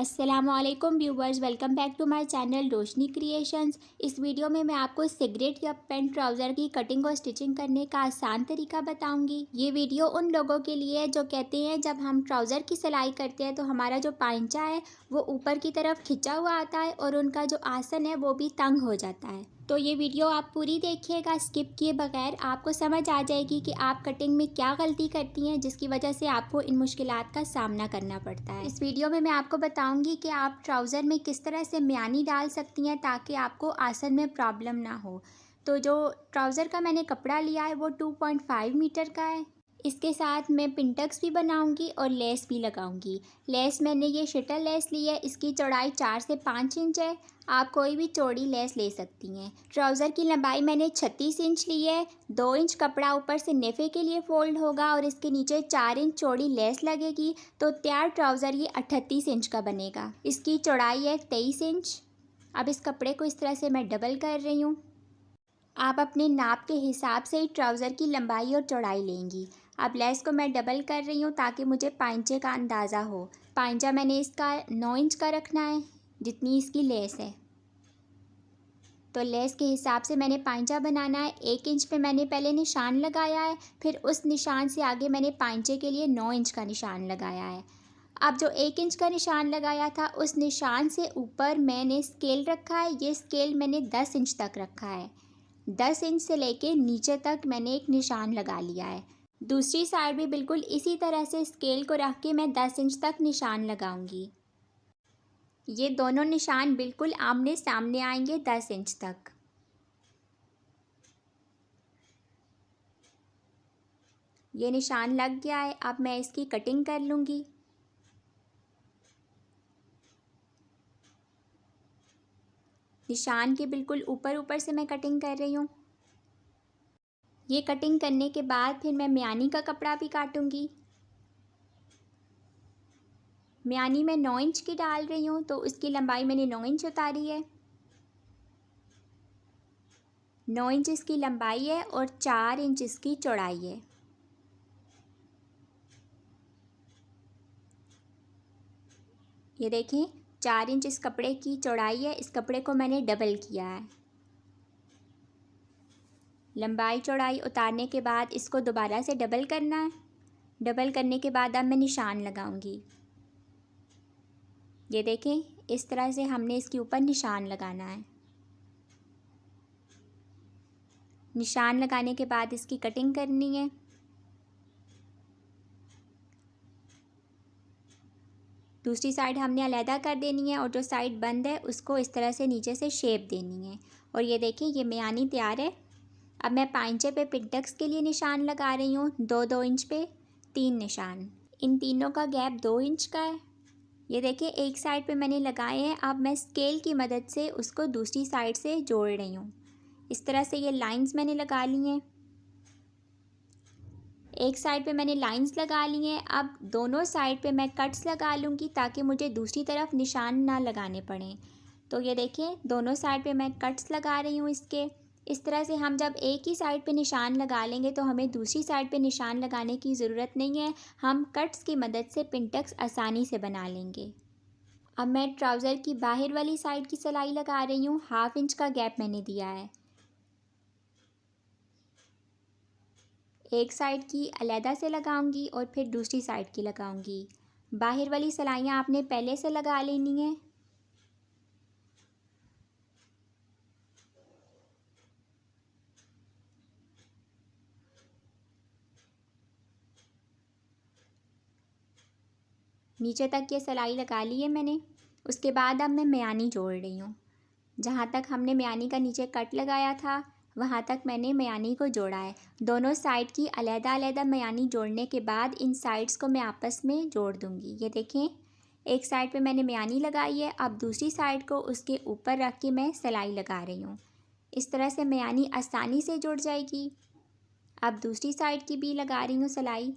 अस्सलामुअलैकुम viewers, welcome back to my channel Roshni creations. इस वीडियो में मैं आपको सिगरेट या पेंट ट्राउज़र की कटिंग और स्टिचिंग करने का आसान तरीका बताऊंगी। ये वीडियो उन लोगों के लिए है जो कहते हैं जब हम ट्राउज़र की सिलाई करते हैं तो हमारा जो पाइंचा है वो ऊपर की तरफ खिंचा हुआ आता है और उनका जो आसन है वो भी तंग हो जाता है। तो ये वीडियो आप पूरी देखिएगा स्किप किए बगैर, आपको समझ आ जाएगी कि आप कटिंग में क्या गलती करती हैं जिसकी वजह से आपको इन मुश्किलात का सामना करना पड़ता है। इस वीडियो में मैं आपको बताऊंगी कि आप ट्राउज़र में किस तरह से म्यानी डाल सकती हैं ताकि आपको आसन में प्रॉब्लम ना हो। तो जो ट्राउज़र का मैंने कपड़ा लिया है वो 2.5 मीटर का है। इसके साथ मैं पिंटक्स भी बनाऊंगी और लेस भी लगाऊंगी। लेस मैंने ये शटल लेस ली है, इसकी चौड़ाई 4 से 5 इंच है। आप कोई भी चौड़ी लेस ले सकती हैं। ट्राउज़र की लंबाई मैंने 36 इंच ली है। 2 इंच कपड़ा ऊपर से नेफे के लिए फ़ोल्ड होगा और इसके नीचे 4 इंच चौड़ी लेस लगेगी तो तैयार ट्राउज़र ये 38 इंच का बनेगा। इसकी चौड़ाई है 23 इंच। अब इस कपड़े को इस तरह से मैं डबल कर रही हूँ। आप अपने नाप के हिसाब से ही ट्राउज़र की लंबाई और चौड़ाई लेंगी। अब लेस को मैं डबल कर रही हूँ ताकि मुझे पाइंचे का अंदाज़ा हो। पाइंचा मैंने इसका 9 इंच का रखना है जितनी इसकी लेस है। तो लेस के हिसाब से मैंने पाइंचा बनाना है। 1 इंच पे मैंने पहले निशान लगाया है, फिर उस निशान से आगे मैंने पाइंचे के लिए 9 इंच का निशान लगाया है। अब जो 1 इंच का निशान लगाया था उस निशान से ऊपर मैंने स्केल रखा है। ये स्केल मैंने 10 इंच तक रखा है। 10 इंच से लेके नीचे तक मैंने एक निशान लगा लिया है। दूसरी साइड भी बिल्कुल इसी तरह से स्केल को रख के मैं 10 इंच तक निशान लगाऊंगी। ये दोनों निशान बिल्कुल आमने सामने आएंगे 10 इंच तक। ये निशान लग गया है। अब मैं इसकी कटिंग कर लूँगी। निशान के बिल्कुल ऊपर ऊपर से मैं कटिंग कर रही हूँ। ये कटिंग करने के बाद फिर मैं म्यानी का कपड़ा भी काटूँगी। म्यानी मैं 9 इंच की डाल रही हूँ तो उसकी लंबाई मैंने 9 इंच उतारी है। 9 इंच इसकी लंबाई है और 4 इंच इसकी चौड़ाई है। ये देखें 4 इंच इस कपड़े की चौड़ाई है। इस कपड़े को मैंने डबल किया है। लंबाई चौड़ाई उतारने के बाद इसको दोबारा से डबल करना है। डबल करने के बाद अब मैं निशान लगाऊंगी। ये देखें इस तरह से हमने इसके ऊपर निशान लगाना है। निशान लगाने के बाद इसकी कटिंग करनी है। दूसरी साइड हमने अलहदा कर देनी है और जो साइड बंद है उसको इस तरह से नीचे से शेप देनी है। और ये देखिए ये म्यानी तैयार है। अब मैं पाइंचे पे पिंटक्स के लिए निशान लगा रही हूँ। 2-2 इंच पे 3 निशान। इन तीनों का गैप 2 इंच का है। ये देखिए एक साइड पे मैंने लगाए हैं। अब मैं स्केल की मदद से उसको दूसरी साइड से जोड़ रही हूँ। इस तरह से ये लाइंस मैंने लगा ली हैं। एक साइड पे मैंने लाइंस लगा ली हैं। अब दोनों साइड पे मैं कट्स लगा लूँगी ताकि मुझे दूसरी तरफ निशान ना लगाने पड़ें। तो ये देखिए दोनों साइड पे मैं कट्स लगा रही हूँ इसके। इस तरह से हम जब एक ही साइड पे निशान लगा लेंगे तो हमें दूसरी साइड पे निशान लगाने की ज़रूरत नहीं है। हम कट्स की मदद से पिंटक्स आसानी से बना लेंगे। अब मैं ट्राउज़र की बाहर वाली साइड की सिलाई लगा रही हूँ। 1/2 इंच का गैप मैंने दिया है। एक साइड की अलहदा से लगाऊंगी और फिर दूसरी साइड की लगाऊंगी। बाहर वाली सिलाइयाँ आपने पहले से लगा लेनी है। नीचे तक ये सिलाई लगा ली है मैंने। उसके बाद अब मैं म्यानी जोड़ रही हूँ। जहाँ तक हमने म्यानी का नीचे कट लगाया था वहाँ तक मैंने म्यानी को जोड़ा है। दोनों साइड की अलहदा अलहदा म्यानी जोड़ने के बाद इन साइड्स को मैं आपस में जोड़ दूँगी। ये देखें एक साइड पे मैंने म्यानी लगाई है। अब दूसरी साइड को उसके ऊपर रख के मैं सिलाई लगा रही हूँ। इस तरह से म्यानी आसानी से जुड़ जाएगी। अब दूसरी साइड की भी लगा रही हूँ सिलाई।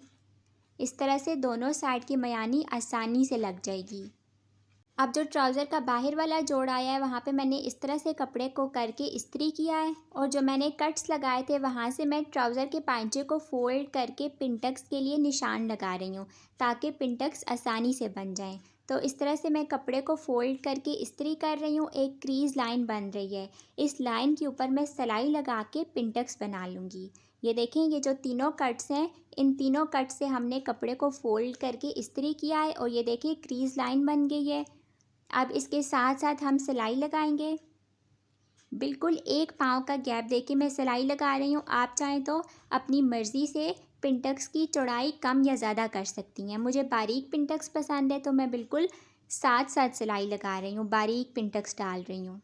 इस तरह से दोनों साइड की म्यानी आसानी से लग जाएगी। अब जो ट्राउज़र का बाहर वाला जोड़ आया है वहाँ पे मैंने इस तरह से कपड़े को करके इस्त्री किया है और जो मैंने कट्स लगाए थे वहाँ से मैं ट्राउज़र के पांचे को फोल्ड करके पिंटक्स के लिए निशान लगा रही हूँ ताकि पिंटक्स आसानी से बन जाएं। तो इस तरह से मैं कपड़े को फ़ोल्ड करके इस्त्री कर रही हूँ, एक क्रीज़ लाइन बन रही है। इस लाइन के ऊपर मैं सिलाई लगा के पिंटक्स बना लूँगी। ये देखें, ये जो तीनों कट्स हैं, इन तीनों कट से हमने कपड़े को फ़ोल्ड करके इस्त्री किया है और ये देखिए क्रीज़ लाइन बन गई है। अब इसके साथ साथ हम सिलाई लगाएंगे। बिल्कुल एक पाँव का गैप देके मैं सिलाई लगा रही हूँ। आप चाहें तो अपनी मर्ज़ी से पिंटक्स की चौड़ाई कम या ज़्यादा कर सकती हैं। मुझे बारीक पिंटक्स पसंद है तो मैं बिल्कुल साथ साथ सिलाई लगा रही हूँ, बारीक पिंटक्स डाल रही हूँ।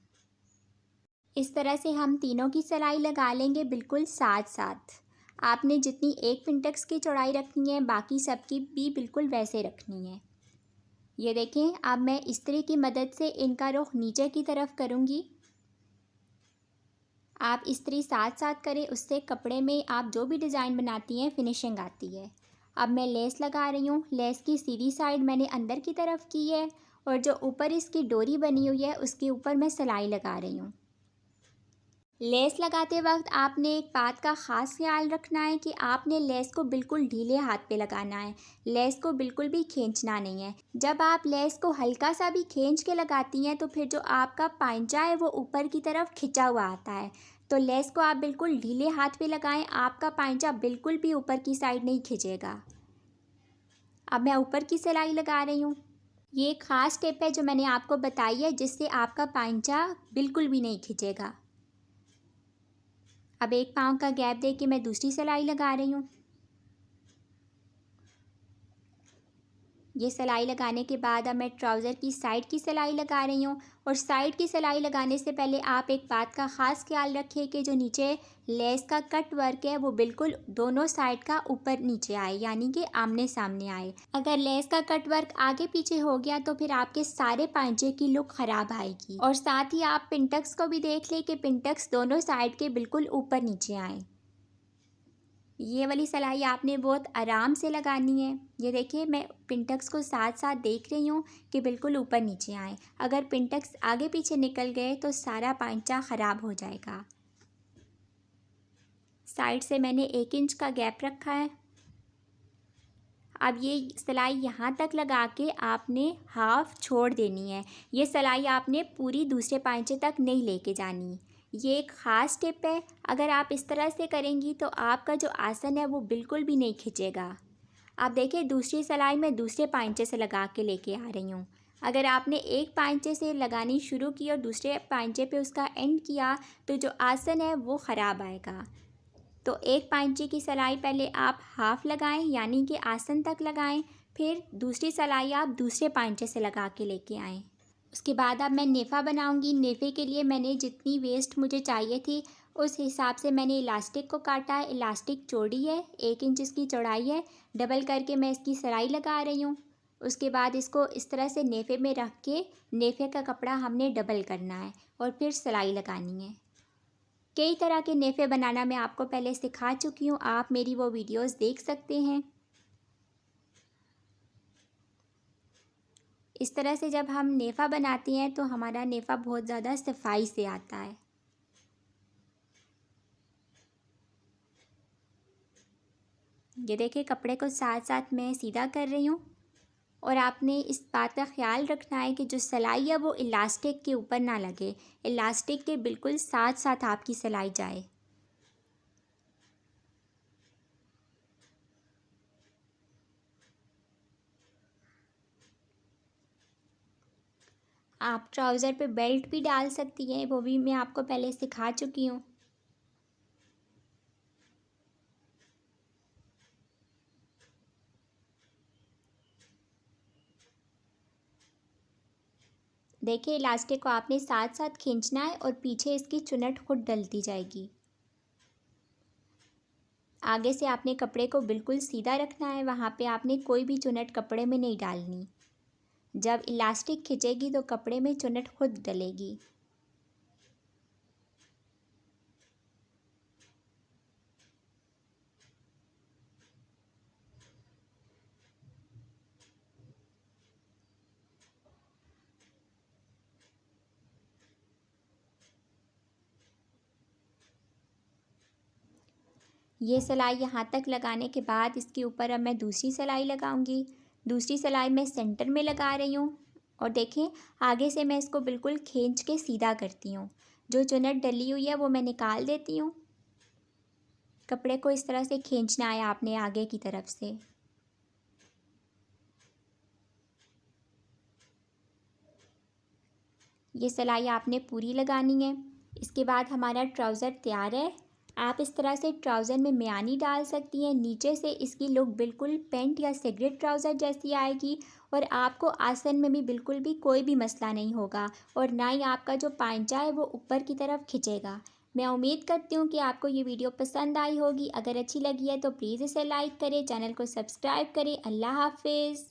इस तरह से हम तीनों की सिलाई लगा लेंगे बिल्कुल साथ साथ। आपने जितनी एक पिंटक्स की चौड़ाई रखनी है, बाकी सबकी भी बिल्कुल वैसे रखनी है। ये देखें, अब मैं इस्त्री की मदद से इनका रुख नीचे की तरफ करूँगी। आप इस्त्री साथ साथ करें, उससे कपड़े में आप जो भी डिज़ाइन बनाती हैं फिनिशिंग आती है। अब मैं लेस लगा रही हूँ। लेस की सीधी साइड मैंने अंदर की तरफ की है और जो ऊपर इसकी डोरी बनी हुई है उसके ऊपर मैं सिलाई लगा रही हूँ। लेस लगाते वक्त आपने एक बात का ख़ास ख्याल रखना है कि आपने लेस को बिल्कुल ढीले हाथ पे लगाना है। लेस को बिल्कुल भी खींचना नहीं है। जब आप लेस को हल्का सा भी खींच के लगाती हैं तो फिर जो आपका पांचा है वो ऊपर की तरफ खिंचा हुआ आता है। तो लेस को आप बिल्कुल ढीले हाथ पे लगाएं, आपका पांचा बिल्कुल भी ऊपर की साइड नहीं खिंचेगा। अब मैं ऊपर की सिलाई लगा रही हूँ। ये एक ख़ास टिप है जो मैंने आपको बताई है, जिससे आपका पांचा बिल्कुल भी नहीं खिंचेगा। अब एक पाँव का गैप दे के मैं दूसरी सिलाई लगा रही हूँ। ये सिलाई लगाने के बाद अब मैं ट्राउज़र की साइड की सिलाई लगा रही हूँ और साइड की सिलाई लगाने से पहले आप एक बात का ख़ास ख्याल रखिए कि जो नीचे लेस का कट वर्क है वो बिल्कुल दोनों साइड का ऊपर नीचे आए, यानी कि आमने सामने आए। अगर लेस का कट वर्क आगे पीछे हो गया तो फिर आपके सारे पांचे की लुक ख़राब आएगी। और साथ ही आप पिंटक्स को भी देख लें कि पिंटक्स दोनों साइड के बिल्कुल ऊपर नीचे आए। ये वाली सिलाई आपने बहुत आराम से लगानी है। ये देखिए, मैं पिंटक्स को साथ साथ देख रही हूँ कि बिल्कुल ऊपर नीचे आए। अगर पिंटक्स आगे पीछे निकल गए तो सारा पांचा ख़राब हो जाएगा। साइड से मैंने 1 इंच का गैप रखा है। अब ये सिलाई यहाँ तक लगा के आपने हाफ छोड़ देनी है। ये सिलाई आपने पूरी दूसरे पांचे तक नहीं लेके जानी। ये एक ख़ास टिप है। अगर आप इस तरह से करेंगी तो आपका जो आसन है वो बिल्कुल भी नहीं खिंचेगा। आप देखिए, दूसरी सिलाई मैं दूसरे पांचे से लगा के लेके आ रही हूँ। अगर आपने एक पांचे से लगानी शुरू की और दूसरे पांचे पे उसका एंड किया तो जो आसन है वो ख़राब आएगा। तो एक पांचे की सिलाई पहले आप हाफ लगाएं, यानी कि आसन तक लगाएं, फिर दूसरी सिलाई आप दूसरे पांचे से लगा के लेके आएँ। उसके बाद अब मैं नेफ़ा बनाऊंगी। नेफ़े के लिए मैंने जितनी वेस्ट मुझे चाहिए थी उस हिसाब से मैंने इलास्टिक को काटा है। इलास्टिक चौड़ी है, 1 इंच इसकी चौड़ाई है। डबल करके मैं इसकी सिलाई लगा रही हूँ। उसके बाद इसको इस तरह से नेफ़े में रख के नेफ़े का कपड़ा हमने डबल करना है और फिर सिलाई लगानी है। कई तरह के नेफ़े बनाना मैं आपको पहले सिखा चुकी हूँ, आप मेरी वो वीडियोस देख सकते हैं। इस तरह से जब हम नेफ़ा बनाती हैं तो हमारा नेफ़ा बहुत ज़्यादा सफाई से आता है। ये देखिए, कपड़े को साथ साथ मैं सीधा कर रही हूँ और आपने इस बात का ख्याल रखना है कि जो सिलाई है वो इलास्टिक के ऊपर ना लगे। इलास्टिक के बिल्कुल साथ साथ आपकी सिलाई जाए। आप ट्राउज़र पे बेल्ट भी डाल सकती हैं, वो भी मैं आपको पहले सिखा चुकी हूँ। देखिए, इलास्टिक को आपने साथ साथ खींचना है और पीछे इसकी चुनट खुद डलती जाएगी। आगे से आपने कपड़े को बिल्कुल सीधा रखना है, वहाँ पे आपने कोई भी चुनट कपड़े में नहीं डालनी। जब इलास्टिक खिंचेगी तो कपड़े में चुनट खुद डलेगी। ये सिलाई यहाँ तक लगाने के बाद इसके ऊपर अब मैं दूसरी सिलाई लगाऊंगी। दूसरी सिलाई मैं सेंटर में लगा रही हूँ और देखें आगे से मैं इसको बिल्कुल खींच के सीधा करती हूँ। जो चुन्नट डली हुई है वो मैं निकाल देती हूँ। कपड़े को इस तरह से खींचना है आपने आगे की तरफ से। ये सिलाई आपने पूरी लगानी है। इसके बाद हमारा ट्राउज़र तैयार है। आप इस तरह से ट्राउज़र में मियानी डाल सकती हैं। नीचे से इसकी लुक बिल्कुल पैंट या सिगरेट ट्राउज़र जैसी आएगी और आपको आसन में भी बिल्कुल भी कोई भी मसला नहीं होगा और ना ही आपका जो पांचा है वो ऊपर की तरफ खिंचेगा। मैं उम्मीद करती हूँ कि आपको ये वीडियो पसंद आई होगी। अगर अच्छी लगी है तो प्लीज़ इसे लाइक करें, चैनल को सब्सक्राइब करें। अल्लाह हाफ़िज़।